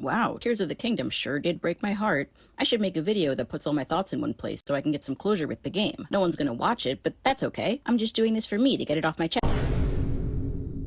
Wow, Tears of the Kingdom sure did break my heart. I should make a video that puts all my thoughts in one place so I can get some closure with the game. No one's gonna watch it, but that's okay. I'm just doing this for me to get it off my chest.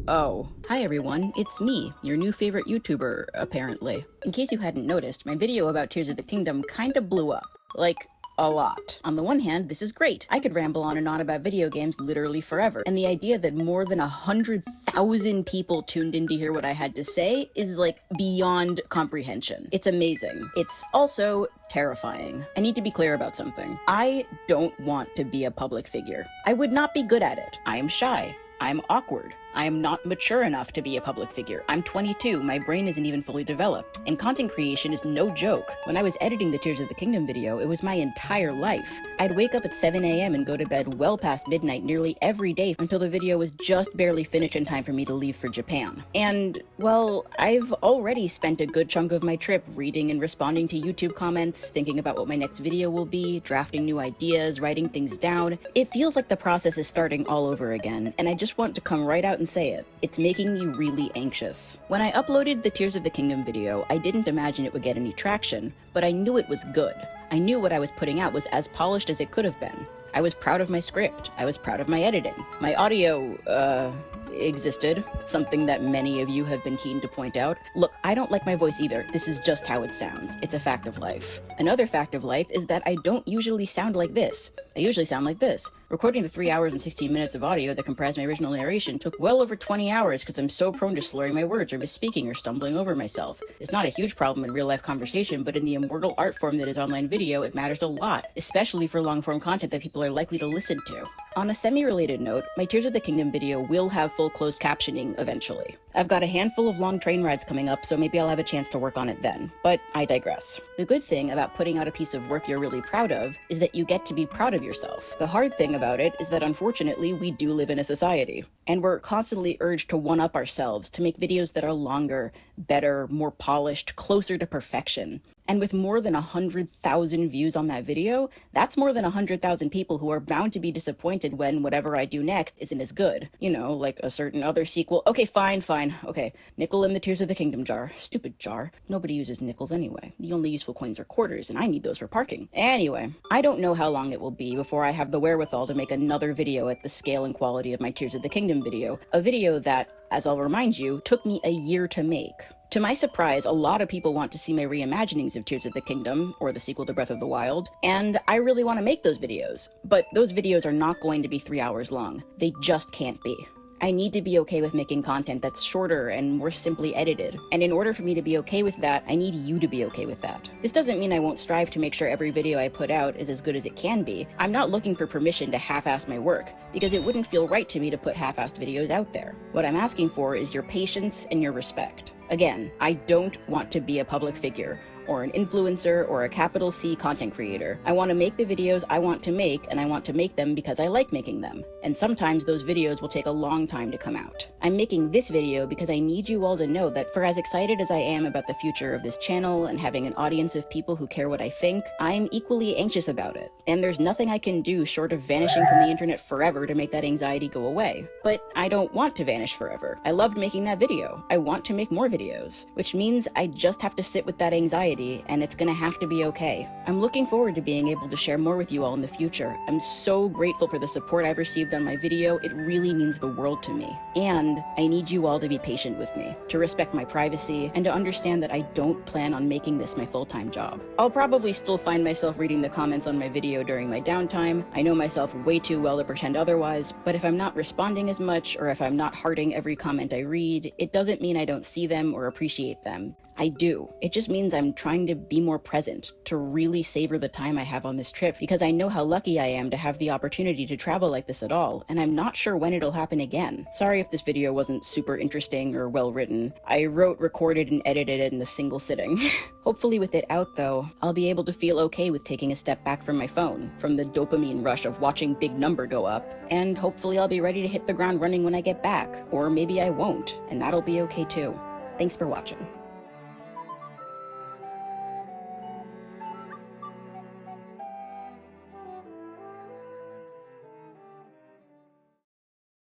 Oh, hi everyone, it's me, your new favorite YouTuber, apparently. In case you hadn't noticed, my video about Tears of the Kingdom kinda blew up. Like, a lot. On the one hand, this is great. I could ramble on and on about video games literally forever. And the idea that more than 100,000 people tuned in to hear what I had to say is like beyond comprehension. It's amazing. It's also terrifying. I need to be clear about something. I don't want to be a public figure. I would not be good at it. I am shy. I'm awkward. I am not mature enough to be a public figure. I'm 22, my brain isn't even fully developed. And content creation is no joke. When I was editing the Tears of the Kingdom video, it was my entire life. I'd wake up at 7 a.m. and go to bed well past midnight nearly every day until the video was just barely finished in time for me to leave for Japan. And, well, I've already spent a good chunk of my trip reading and responding to YouTube comments, thinking about what my next video will be, drafting new ideas, writing things down. It feels like the process is starting all over again, and I just want to come right out and say it. It's making me really anxious. When I uploaded the Tears of the Kingdom video, I didn't imagine it would get any traction, but I knew it was good. I knew what I was putting out was as polished as it could have been. I was proud of my script. I was proud of my editing. My audio, existed, something that many of you have been keen to point out. Look, I don't like my voice either. This is just how it sounds. It's a fact of life. Another fact of life is that I don't usually sound like this. I usually sound like this. Recording the 3 hours and 16 minutes of audio that comprised my original narration took well over 20 hours because I'm so prone to slurring my words or misspeaking or stumbling over myself. It's not a huge problem in real life conversation, but in the immortal art form that is online video, it matters a lot, especially for long form content that people are likely to listen to. On a semi-related note, my Tears of the Kingdom video will have full closed captioning eventually. I've got a handful of long train rides coming up, so maybe I'll have a chance to work on it then, but I digress. The good thing about putting out a piece of work you're really proud of is that you get to be proud of yourself. The hard thing about it is that unfortunately we do live in a society, and we're constantly urged to one-up ourselves, to make videos that are longer, better, more polished, closer to perfection. And with more than 100,000 views on that video, that's more than 100,000 people who are bound to be disappointed when whatever I do next isn't as good. You know, like a certain other sequel. Okay, fine. Okay, nickel in the Tears of the Kingdom jar. Stupid jar. Nobody uses nickels anyway. The only useful coins are quarters, and I need those for parking. Anyway, I don't know how long it will be before I have the wherewithal to make another video at the scale and quality of my Tears of the Kingdom video. A video that, as I'll remind you, took me a year to make. To my surprise, a lot of people want to see my reimaginings of Tears of the Kingdom, or the sequel to Breath of the Wild, and I really want to make those videos. But those videos are not going to be 3 hours long. They just can't be. I need to be okay with making content that's shorter and more simply edited. And in order for me to be okay with that, I need you to be okay with that. This doesn't mean I won't strive to make sure every video I put out is as good as it can be. I'm not looking for permission to half-ass my work, because it wouldn't feel right to me to put half-assed videos out there. What I'm asking for is your patience and your respect. Again, I don't want to be a public figure, or an influencer, or a capital C content creator. I want to make the videos I want to make, and I want to make them because I like making them. And sometimes those videos will take a long time to come out. I'm making this video because I need you all to know that for as excited as I am about the future of this channel and having an audience of people who care what I think, I'm equally anxious about it. And there's nothing I can do short of vanishing from the internet forever to make that anxiety go away. But I don't want to vanish forever. I loved making that video. I want to make more videos, which means I just have to sit with that anxiety, and it's gonna have to be okay. I'm looking forward to being able to share more with you all in the future. I'm so grateful for the support I've received on my video. It really means the world to me. And I need you all to be patient with me, to respect my privacy, and to understand that I don't plan on making this my full-time job. I'll probably still find myself reading the comments on my video during my downtime. I know myself way too well to pretend otherwise, but if I'm not responding as much, or if I'm not hearting every comment I read, it doesn't mean I don't see them or appreciate them. I do. It just means I'm trying to be more present, to really savor the time I have on this trip, because I know how lucky I am to have the opportunity to travel like this at all, and I'm not sure when it'll happen again. Sorry if this video wasn't super interesting or well written. I wrote, recorded, and edited it in a single sitting. Hopefully with it out though, I'll be able to feel okay with taking a step back from my phone, from the dopamine rush of watching big number go up, and hopefully I'll be ready to hit the ground running when I get back, or maybe I won't, and that'll be okay too. Thanks for watching.